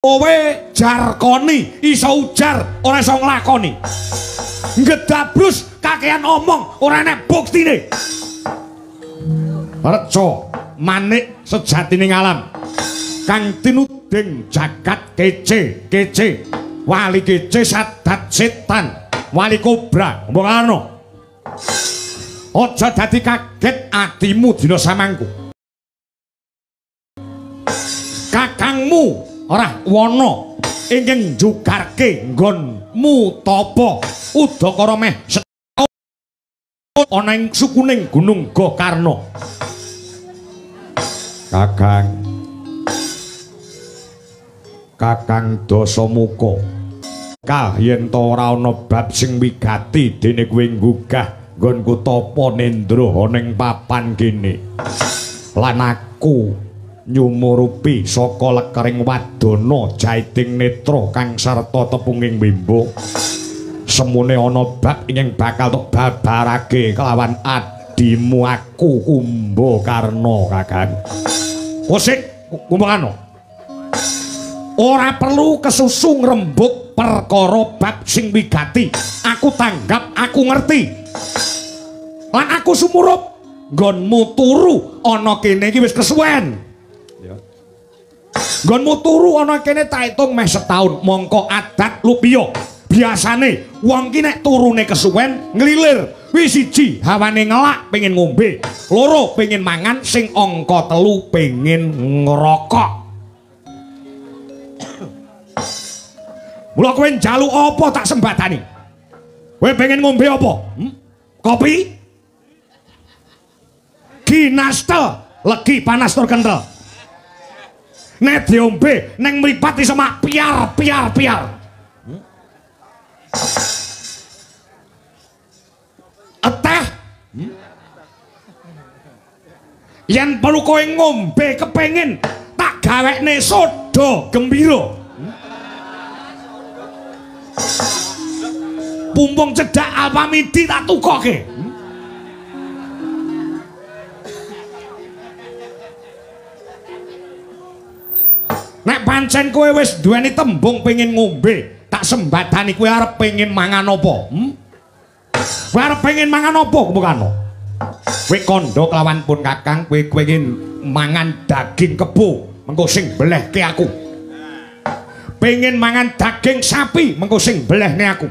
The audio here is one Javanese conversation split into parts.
kowe jarkoni iso ujar ora iso nglakoni. Ngedabrus kakean omong ora enek buktine. Reca manik sejatining alam kang tinuding jagat kece wali kece sadat setan wali kobra mbokano aja dadi kaget atimu dina samangku. Kakangmu ora wana ingkang jugarke nggonmu tapa udakara meh ana ing sukuning Gunung Gokarna. Kakang Dasamuka yen to ora ana bab sing wigati dene kowe nggugah nggonku tapa nendra ning papan kene lan aku nyumurupi saka lekering wadana jaiting netra kang sarta tepunging bimbo semune ana bab ingkang bakal tok babarake kelawan adimu aku Kumbakarna Kakang. Kosik Kumbakarna ora perlu kesusu ngrembug perkara bab sing wigati. Aku tanggap, aku ngerti. Lan aku sumurup nggonmu turu ana kene iki wis kesuwen. Ya. Nggonmu turu ana kene tak itung meh setahun. Mongko adat lupiya. Biasane wong ki nek turune kesuwen nglilir. Wis siji hawane ngelak pengen ngombe, loro pengen mangan, sing angka telu pengen ngerokok. Mula kowe njaluk apa tak sembadani? Kowe pengen ngombe apa? Kopi? Ginastel, legi panas tur kentel. Nek diombe neng mripat iso mak piar. Eteh? Yen perlu kowe ngombe kepengin tak gawekne soda gembira. Pumpung cedak Alpamidi tak tukoke. Nek pancen kowe wis duweni tembung pengen ngombe, tak sembadani kowe arep pengen mangan apa? Kowe arep pengen mangan apa Kumbakarna? Kowe kandha kelawan pun Kakang, kowe pengen mangan daging kebo, mengko sing belehke aku. Pengen mangan daging sapi, mengko sing belehne aku.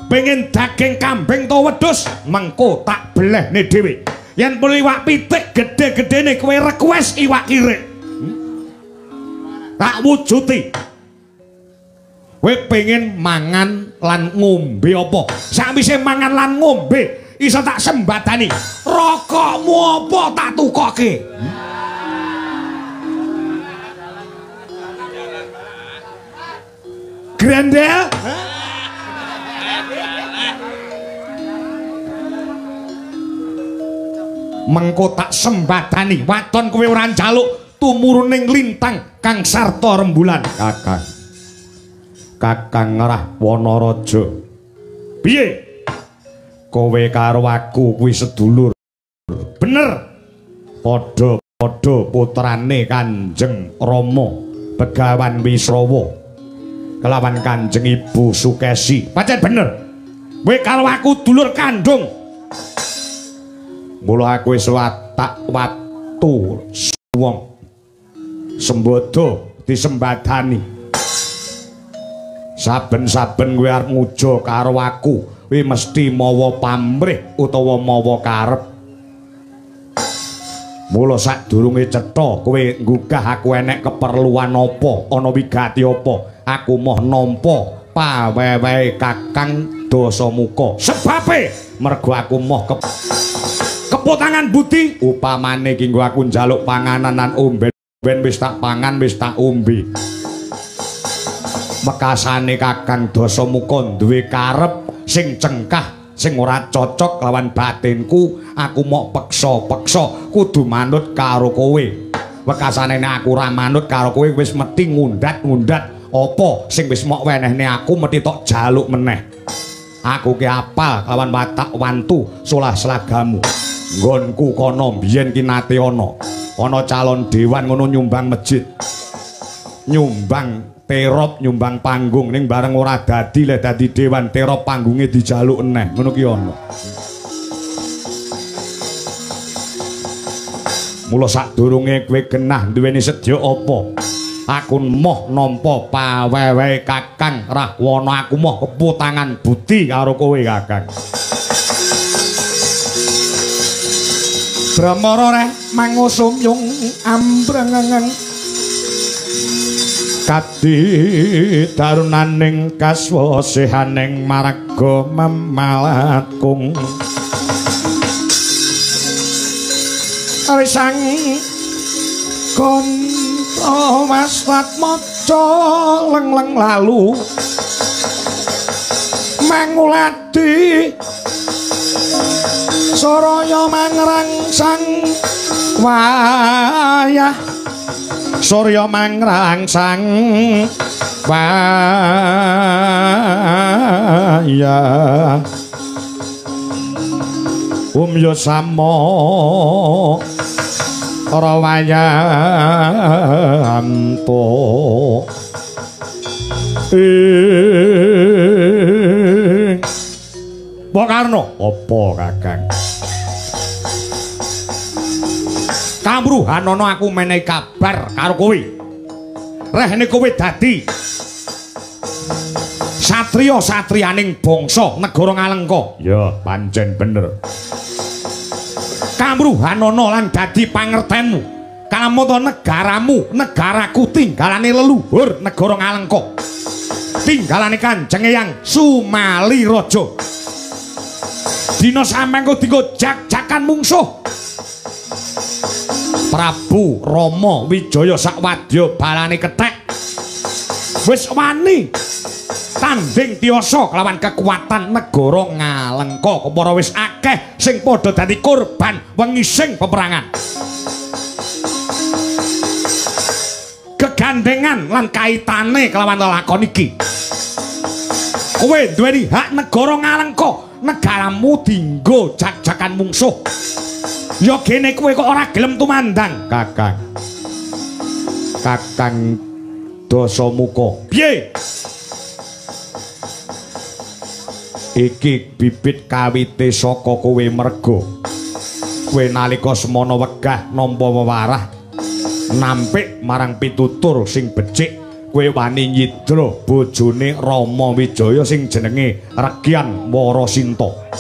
Pengen daging kambing to wedhus, mengko tak belehne dhewe. Yen perlu iwak pitik gede-gedene kowe request iwak kirik. Tak wujuti. Kowe pengen mangan lan ngombe apa? Sakwise mangan lan ngombe iso tak sembadani. Rokokmu apa tak tukoke? Grendel? Mengko tak sembadani. Waton kowe ora njaluk tumuruning lintang kang sarta rembulan. Kakang ngerah Wanaraja. Piye? Kowe karo aku kuwi sedulur. Bener. Padha-padha putrane Kanjeng Rama Begawan Wisrawa kelawan Kanjeng Ibu Sukesi. Pancen bener. Kowe karo aku dulur kandung. Mula aku wis watak watu wong sembodo disembadani. Saben-saben kowe arep nguja karo aku, kowe mesti mawa pamrih utawa mawa karep. Mula sadurunge cetha kowe nggugah aku enek keperluan apa, ana wigati apa, aku moh nampa pawewehe Kakang Dasamuka. Sebabe mergo aku moh keputangan budi upamane kanggo aku njaluk panganan lan omben wis tak pangan wis tak ombe. Mekasane Kakang Dasamuka duwe karep sing cengkah sing ora cocok lawan batinku, aku mok peksa-peksa kudu manut karo kowe. Wekasane nek aku ora manut karo kowe wis mesti ngundat-ngundat apa sing wis mok wenehne aku mesti tok jaluk meneh. Aku ki apal lawan watak wantu solah selagamu. Nggonku kono biyen ki nate ana calon dewan ngono nyumbang masjid. Nyumbang Terop nyumbang panggung ning bareng ora dadi le dadi dewan terop panggunge dijaluk eneh ngono ki ana. Mula sadurunge kowe genah duweni sedya apa? Aku moh nampa pawewe Kakang Rahwana, aku moh keputangan budi karo kowe Kakang. Bramara reh mangusumyung ambrengeng kadi darunaning kaswasihaning marga mamalatkung risang konto wasat maca lengleng lalu manguladi saraya mangrangsang wayah Surya mangrangsang wayah umya sama rawayanto Bokarno apa Kakang Kamruhanono aku menehi kabar karo kowe. Rehne kowe dadi satriya-satriyaning bangsa negara Ngalengka. Ya, pancen bener. Kamruhanono lan dadi pangertenmu. Kalamoto negaramu, negaraku tinggalane leluhur negara Ngalengka. Tinggalane Kanjeng Eyang Sumali Raja. Dina samengko dienggo jak-jakan mungsuh. Prabu Rama Wijaya sakwadya balane kethek wis wani tanding tiyasa kelawan kekuatan negara Ngalengka kepara wis akeh sing padha dadi korban wengising peperangan kegandengan lan kaitane kelawan lelakon iki kowe duweni hak negara Ngalengka negaramu dienggo jak-jakan mungsuh. Ya kene kowe kok ora gelem tumandang, Kakang. Kakang Dasamuka. Piye? Iki bibit kawite saka kowe merga. Kowe nalika semana wegah nampa wewarah nampik marang pitutur sing becik, kowe wani nyidra bojone Rama Wijaya sing jenenge Regyan Warasinta.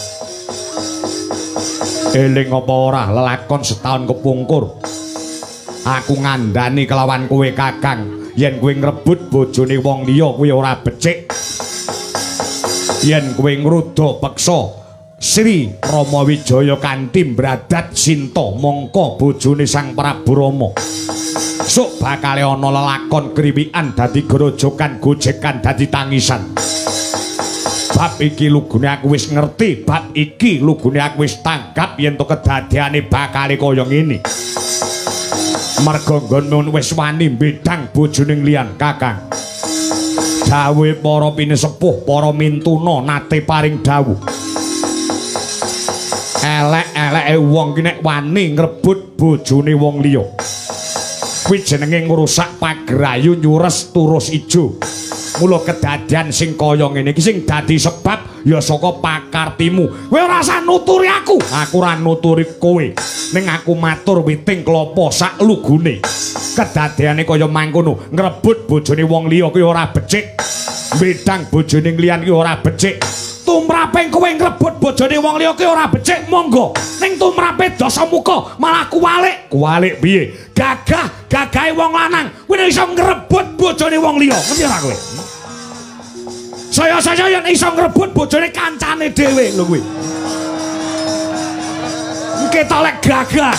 Eling apa ora lelakon setahun kepungkur aku ngandani kelawan kowe Kakang yen kowe ngrebut bojone wong liya kowe ora becik yen kowe ngruda peksa Sri Rama Wijaya kanthi bradat Sinta mongko bojone Sang Prabu Rama sok bakale ana lelakon kriwikan dadi grojokan gojekan dadi tangisan. Bab iki lugune aku wis ngerti, bab iki lugune aku wis tanggap yen to kedadiane bakale kaya ngene. Merga nggonmu wis wani mbedang bojoning liyan Kakang. Dawuhe para pinesepuh, para mintuna nate paring dawuh. Elek-eleke wong ki nek wani ngrebut bojone wong liya. Kuwi jenenge ngrusak pagrayu nyures turus ijo. Mula kedadian sing kaya ngene iki sing dadi sebab ya saka pakartimu. Kowe ora usah nuturi aku ora nuturi kowe. Ning aku matur witing klapa sak lugune. Kedadiane kaya mangkono, ngrebut bojone wong liya kuwi ora becik. Bedang bojone liyan kuwi ora becik. Tumraping kowe ngrebut bojone wong liya kuwi ora becik, monggo. Ning tumrape Dasamuka malah kuwalik. Kuwalik piye? Gagahe wong lanang kuwi iso ngrebut bojone wong liya. Ngerti ora kowe? Saya yang iso ngrebut bojone kancane dhewe lho kuwi. Ketok lek gagah.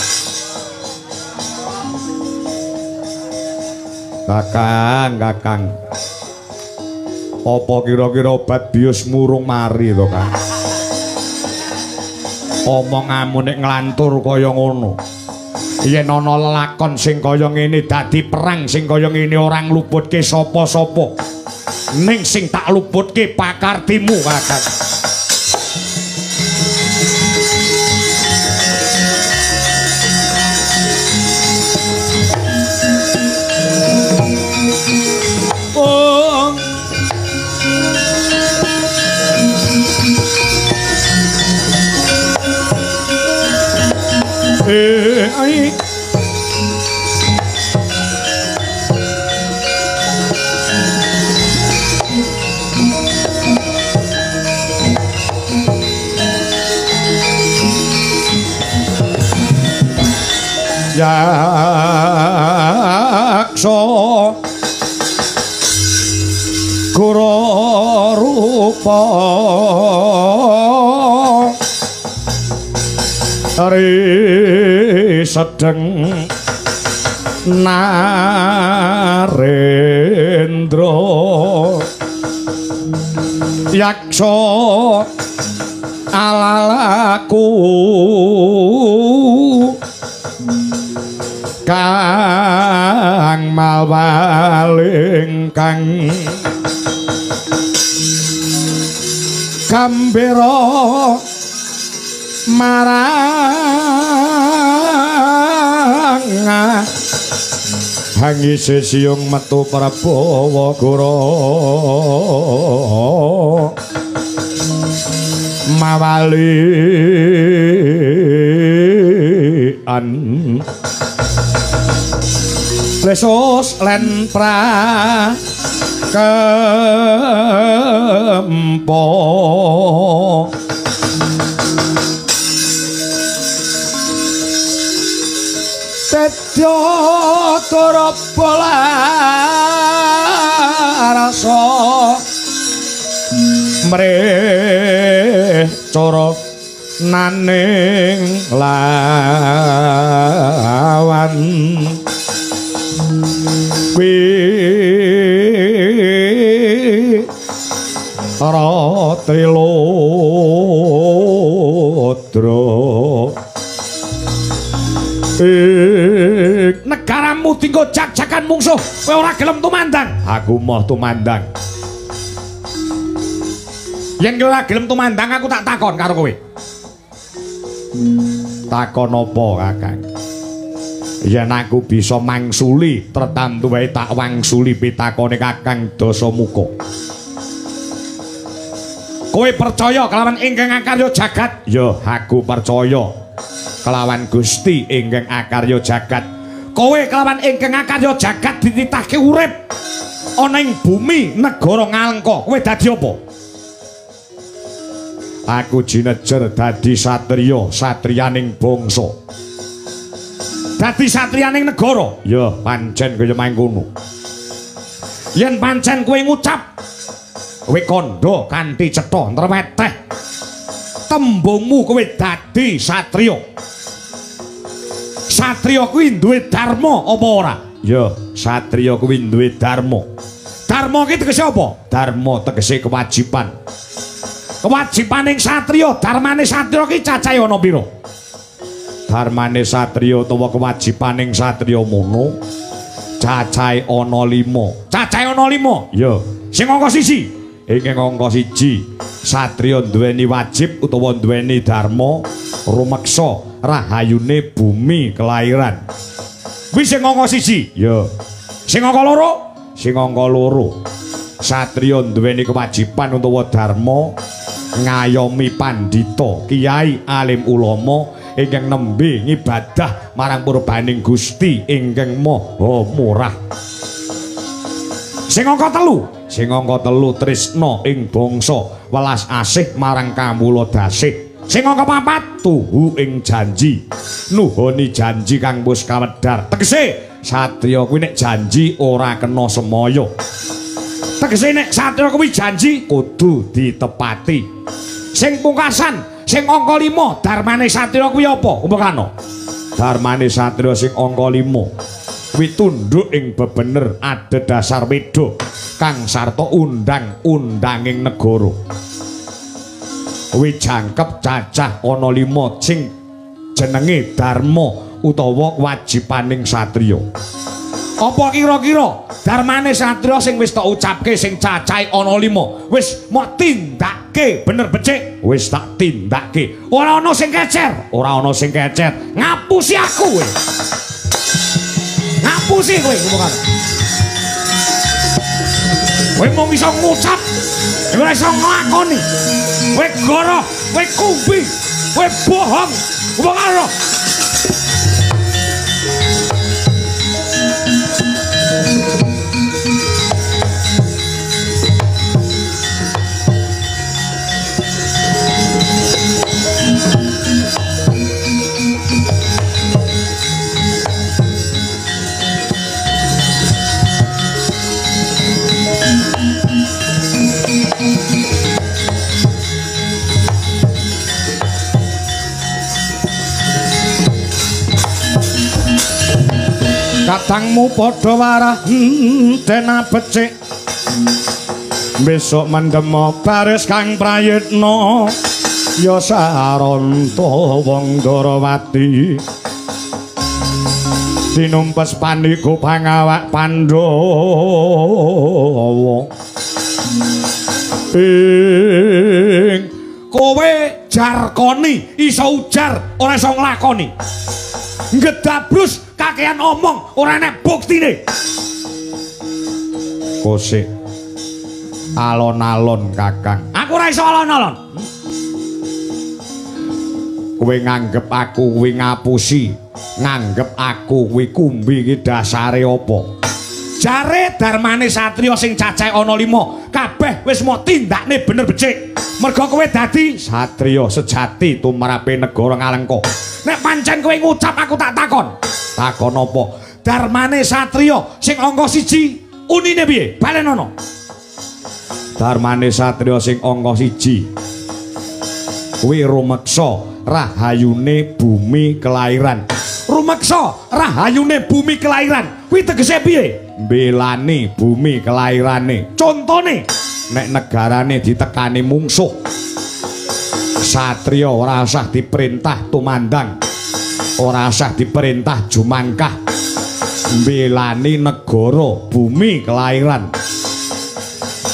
Kakang. Apa kira-kira obat bius murung mari to, Kang? Omonganmu nek nglantur kaya ngono. Yen ana lelakon sing kaya ngene dadi perang sing kaya ngene ora ngluputke sapa-sapa. Ning sing tak luputke pakartimu, Kakang. Oh yakso guru rupa ri sedeng narendra yakso alalaku kang mawaling kang gambira marang hangise siung metu Prabawa Guru mawalian lesus len pra kempo tetyo turap rasa mreh cara naning lawan Ratrilodra negaramu tinggo jak-jakan mungsuh kowe ora gelem tumandang aku moh tumandang yen kowe ora gelem tumandang aku tak takon karo kowe takon apa Kakang yen aku bisa mangsuli tertamtu wae tak wangsuli pitakone Kakang Dasamuka kowe percaya kelawan ingkang akarya jagat ya aku percaya kelawan Gusti ingkang akarya jagat kowe kelawan ingkang akarya jagat dititahke urip ana ing bumi negara Ngalengka kowe dadi apa aku jinejer dadi satriya satriyaning bangsa dadi satriyaning negara ya pancen kaya mangkono yen pancen kowe ngucap kowe kandha kanthi cetha nreweteh tembungmu kowe dadi satriya satriya kuwi duwe dharma apa ora ya satriya kuwi duwe dharma dharma ki tegese apa dharma tegese kewajiban kewajibaning satriya dharmane satriya ki cacahe ana pira dharmane satriya utawa kewajibaning satriya mono cacahe ana 5 cacahe ana 5 ya sing angka 1 ing angka 1 satriya duweni wajib utawa duweni dharma rumeksa rahayune bumi kelahiran kuwi sing angka 1 ya sing angka 2 sing angka 2 satriya duweni kewajiban utawa dharma ngayomi pandhita kiai alim ulama ingkang nembe ngibadah marang purbaning Gusti ingkang Maha Murah sing angka 3 sing angka 3 tresna ing bangsa welas asih marang kamula dasih sing angka 4 tuhu ing janji nuhoni janji kang wis kawedhar tegese satriya kuwi nek janji ora kena semaya tegese nek satriya kuwi janji kudu ditepati sing pungkasan sing angka 5 dharmane satriya kuwi apa umpamane dharmane satriya sing angka 5 kuwi tunduk ing bebener adhedhasar wedha kang sarta undang-undanging negara kuwi jangkep cacah ana 5 sing jenenge dharma utawa wajibaning satriya apa kira-kira dharmane satriya sing wis tak ucapke sing cacahe ana 5 wis mok tindake bener becik wis tak tindake ora ana sing kecer ora ana sing kecer ngapusi aku kowe ngapusi kowe ngomong kowe mung iso ngucap ora iso nglakoni kowe goroh kowe kumbi kowe bohong ngomong karo tangmu padha warah dena becik besok mendemo baris kang prayitna ya saranta wong Darawati dinumpes paniku pangawak Pandhawa kowe jarkoni iso ujar ora iso nglakoni ngedabrus kakean omong ora enek buktine kosek alon-alon Kakang aku ora iso alon-alon kowe nganggep aku kuwi ngapusi nganggep aku kuwi kumbi iki dasare apa jare darmane satriya sing cacahe ana 5 kabeh wis mau tindakne bener becik mergo kowe dadi satriya sejati tumrape negara Ngalengka nek pancen kowe ngucap aku tak takon apa darmane satriya sing angka 1 unine piye balenono darmane satriya sing angka 1 kuwi rumeksa rahayune bumi kelairan rumeksa rahayune bumi kelairan kuwi tegese piye mbelani bumi kelairane contone nek negarane ditekani mungsuh satriya ora usah diperintah tumandang ora usah diperintah jumangkah mbelani negara bumi kelairan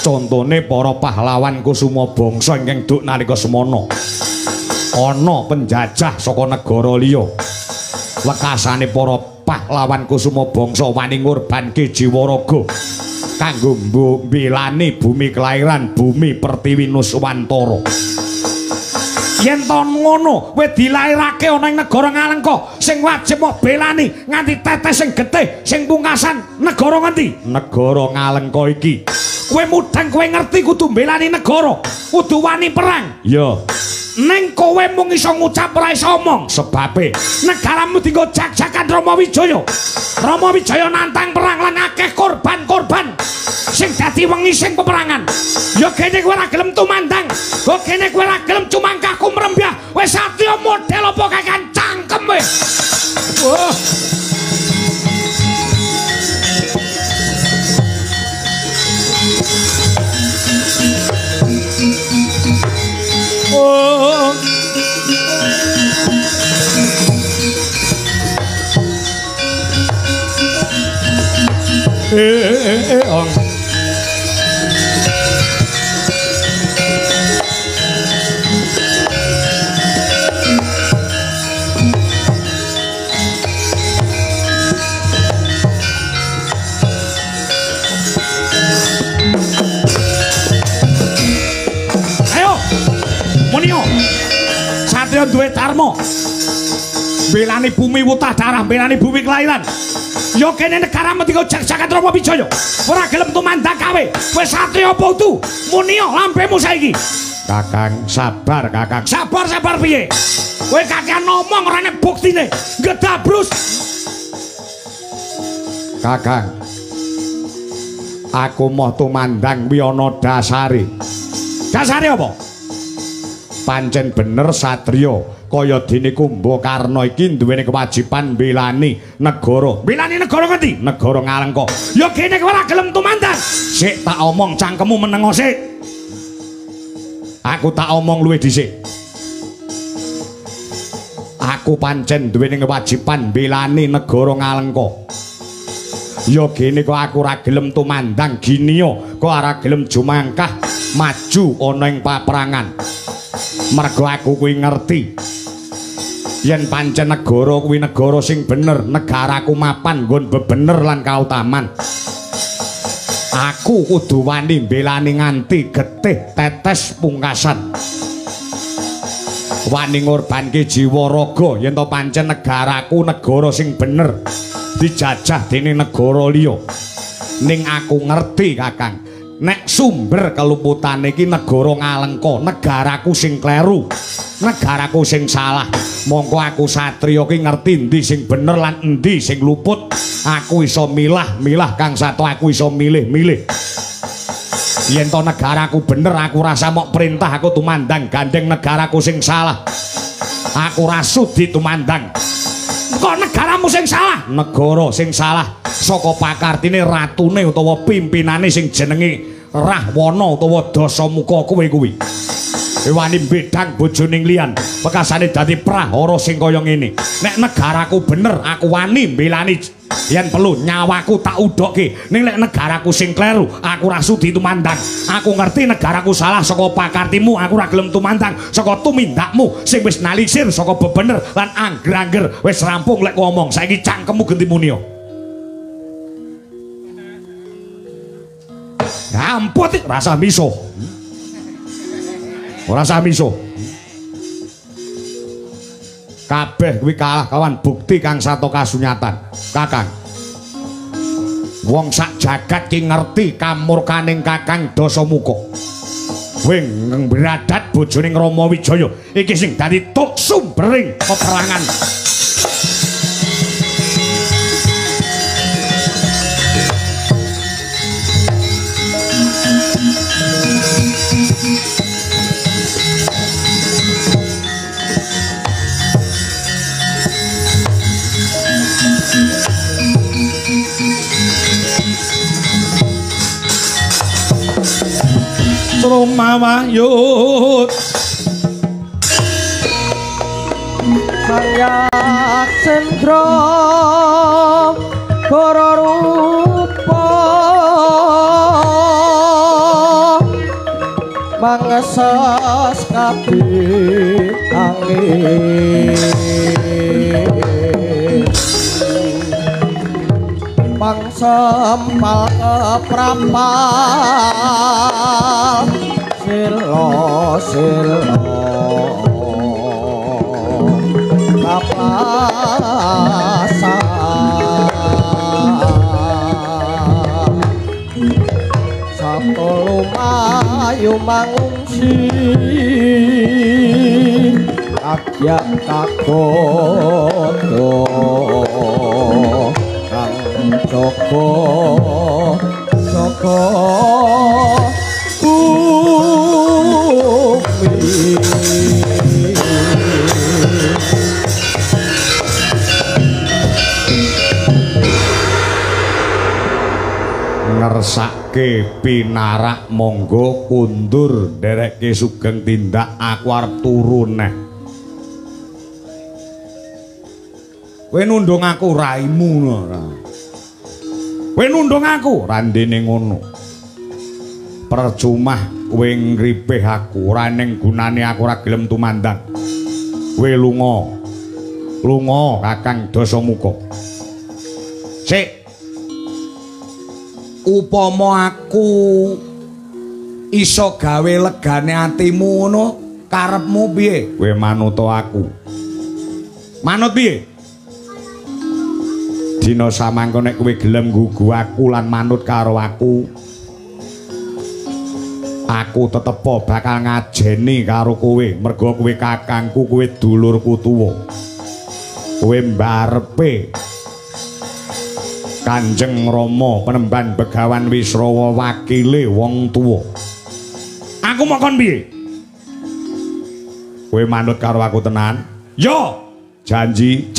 contone para pahlawan kusuma bangsa ingkang duk nalika semana ana penjajah saka negara liya wekasane para pahlawan kusuma bangsa wani ngorbanke jiwa raga kanggo mbelani bumi kelairan bumi Pertiwi Nuswantara yen to ngono kowe dilairake ana ing negara Ngalengka sing wajib mau belani nganti tetes sing getih sing pungkasan negara ngendi negara Ngalengka iki kowe mudhang kowe ngerti kudu belani negara kudu wani perang ya neng kowe mung iso ngucap ora iso omong sebabe negaramu dienggo jak-jakan Rama Wijaya nantang perang lan akeh korban-korban sing dadi wengi sing peperangan ya kene kowe ora gelem tumandang kok kene kowe ora gelem cumangkahku mrembyah wis satriya model apa kakan cangkem wis duwe tarma belani bumi wutah darah belani bumi kelairan ya kene negara mendika jak-jakan Rama Wijaya ora gelem tumandang kawe wis satriya apa utu Munia lampemu saiki Kakang sabar Kakang sabar piye kowe kakean ngomong ora enek buktine ngedabrus Kakang aku mau tumandang kuwi ana dasare apa pancen bener satriya kaya dene Kumbakarna iki duweni kewajiban belani negara ngendi negara Ngalengka ya kene kowe ora gelem tumandang sik tak omong cangkemmu menengo sik aku tak omong luwih dhisik aku pancen duweni kewajiban belani negara Ngalengka ya kene kok aku ora gelem tumandang giniya kok ora gelem jumangkah maju ana ing paperangan mergo aku kuwi ngerti yen pancen negara kuwi negara sing bener negaraku mapan nggon bebener lan kautaman aku kudu wani mbelani nganti getih tetes pungkasan wani ngorbanke jiwa raga yen to pancen negaraku negara sing bener dijajah dening negara liya ning aku ngerti Kakang nek sumber keluputane iki negara Ngalengka negaraku sing kleru negaraku sing salah mongko aku satriya ki ngerti endi sing bener lan endi sing luput aku iso milah Kang Sato aku iso milih yen to negaraku bener aku rasa mok perintah aku tumandang gandeng negaraku sing salah aku ra sudi tumandang kok negaramu negaramu sing salah. Negara sing salah saka pakartine ratune utawa pimpinane sing jenenge Rahwana utawa Dasamuka kowe kuwi. Wani bedang bojone liyan bekasane dadi prahara sing kaya ngene. Nek negaraku bener aku wani mbelani yen perlu nyawaku tak udokke. Ning nek negaraku sing kleru aku ora sudi tumandang. Aku ngerti negaraku salah saka pakartimu, aku ora gelem tumandang saka tumindakmu sing wis nalisir saka bebener lan angger-angger wis rampung lek ngomong. Saiki cangkemmu genti muni. Ampun rasa miso. Ora sah miso. Kabeh kuwi kalah kawan bukti kang sato kasunyatan. Kakang. Wong sak jagat ki ngerti kamurkaning Kakang Dasamuka. Kowe ngradat bojone Rama Wijaya iki sing dadi tuk sumbering peperangan. Rumawayut Sangyak Sendra Kara rupa mangesas kabeh angin pangsempal keprapal silo kaplasan satu lumayu mangungsi agyak kakoto kang Joko ngersake pinarak monggo kundur nderekke sugeng tindak aku arep turu neh. Kowe nundung aku raimu ora. Kowe nundung aku randene ngono. Percuma kowe ngripih aku ora ning gunane aku ora gelem tumandang. Kowe lunga. Lunga Kakang Dasamuka. Sik. Upama aku iso gawe legane atimu ngono, karepmu piye? Kowe manut aku. Manut piye? Dina samangko nek kowe gelem nggugu aku lan manut karo aku tetep bakal ngajeni karo kowe mergo kowe kakangku, kowe dulurku tuwa. Kowe mbarepe Kanjeng Rama Penemban Begawan Wisrawa wakile wong tuwa. Aku mau kon piye? Kowe manut karo aku tenan? Yo, janji.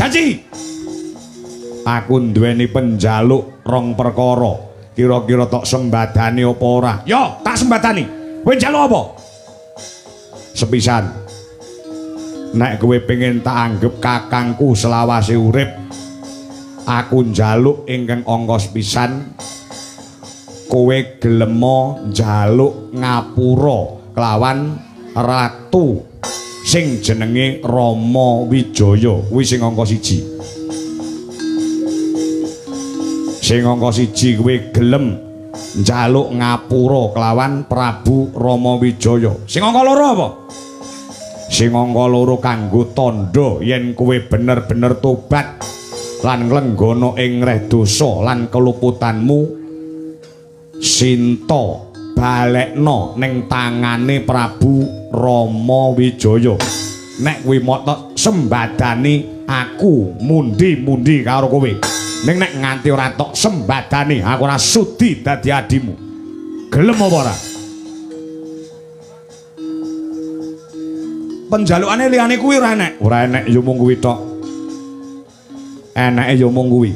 Aku nduweni penjaluk rong perkara. Kira-kira tok sembadani apa ora? Yo, tak sembadani. Kowe njaluk apa? Sepisan. Nek kowe pengen tak anggap kakangku selawase urip, aku njaluk ingkang angka sepisan. Kowe gelemo njaluk ngapura kelawan ratu sing jenenge Rama Wijaya. Kuwi sing angka 1. Sing angka 1 kowe gelem njaluk ngapura kelawan Prabu Rama Wijaya. Sing angka 2 apa? Sing angka 2 kanggo tandha yen kowe bener-bener tobat lan nglenggana ing reh dosa lan keluputanmu, Sinta balekno ning tangane Prabu Rama Wijaya. Nek kowe mok sembadani aku mundi-mundi karo kowe. Ning nek nganti ora tok sembadani aku ora sudi dadi adimu. Gelem apa ora? Penjalukane liyane kuwi ora enek. Ora enek ya mung kuwi tok. Enake ya mung kuwi.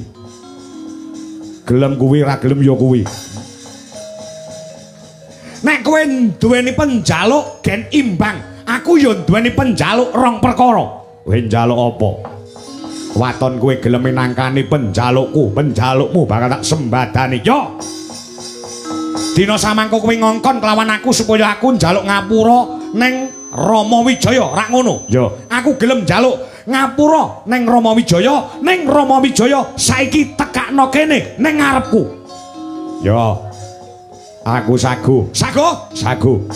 Gelem kuwi ra gelem ya kuwi. Nek kowe duweni penjaluk gen imbang, aku ya duweni penjaluk rong perkara. Kowe njaluk apa? Waton kowe gelem nangkani penjalukku, penjalukmu bakal tak sembadani. Yo. Dina samangko kowe ngongkon kelawan aku supaya aku njaluk ngapura ning Rama Wijaya, rak ngono. Yo, aku gelem njaluk ngapura ning Rama Wijaya, ning Rama Wijaya saiki tekakno kene ning ngarepku. Yo. Aku sagu. Sagu.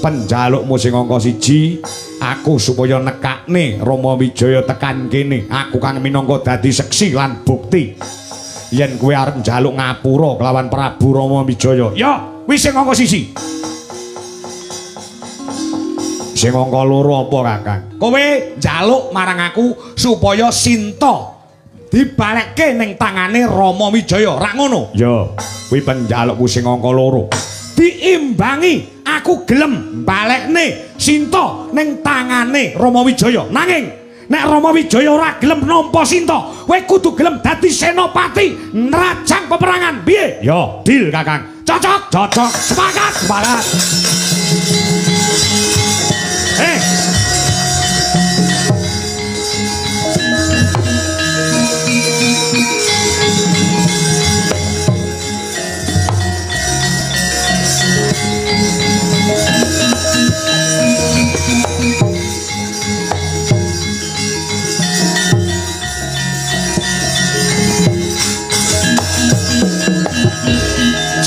Penjalukmu sing angka 1, aku supaya nekakne Rama Wijaya tekan kene. Aku kang minangka dadi seksi lan bukti yen kowe arep njaluk ngapura kelawan Prabu Rama Wijaya. Ya, wis sing angka 1. Sing angka 2 apa, Kakang? Kowe njaluk marang aku supaya Sinta dibalekke ning tangane Rama Wijaya, rak ngono? Ya, kuwi penjalukku sing angka 2. Diimbangi, aku gelem balekne Sinta ning tangane Rama Wijaya. Nanging nek Rama Wijaya ora gelem nampa Sinta, kowe kudu gelem dadi senopati nrajang peperangan. Piye? Ya, deal, Kakang. Cocok. Sepakat.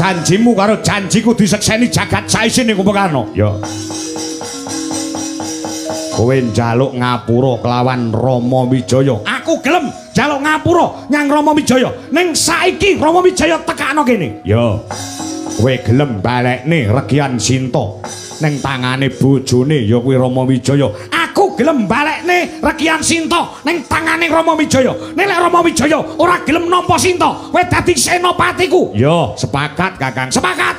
Janjimu karo janjiku disekseni jagat saisine kumpulano. Ya. Kowe njaluk ngapura kelawan Rama Wijaya. Aku gelem njaluk ngapura nyang Rama Wijaya. Ning saiki Rama Wijaya tekakno kene. Ya. Kowe gelem balekne Regyan Sinta ning tangane bojone ya kuwi Rama Wijaya. Aku gelem balekne Regyan Sinta ning tangane Rama Wijaya. Nek Rama Wijaya ora gelem nampa Sinta, kowe dadi senopatiku. Ya, sepakat, Kakang. Sepakat.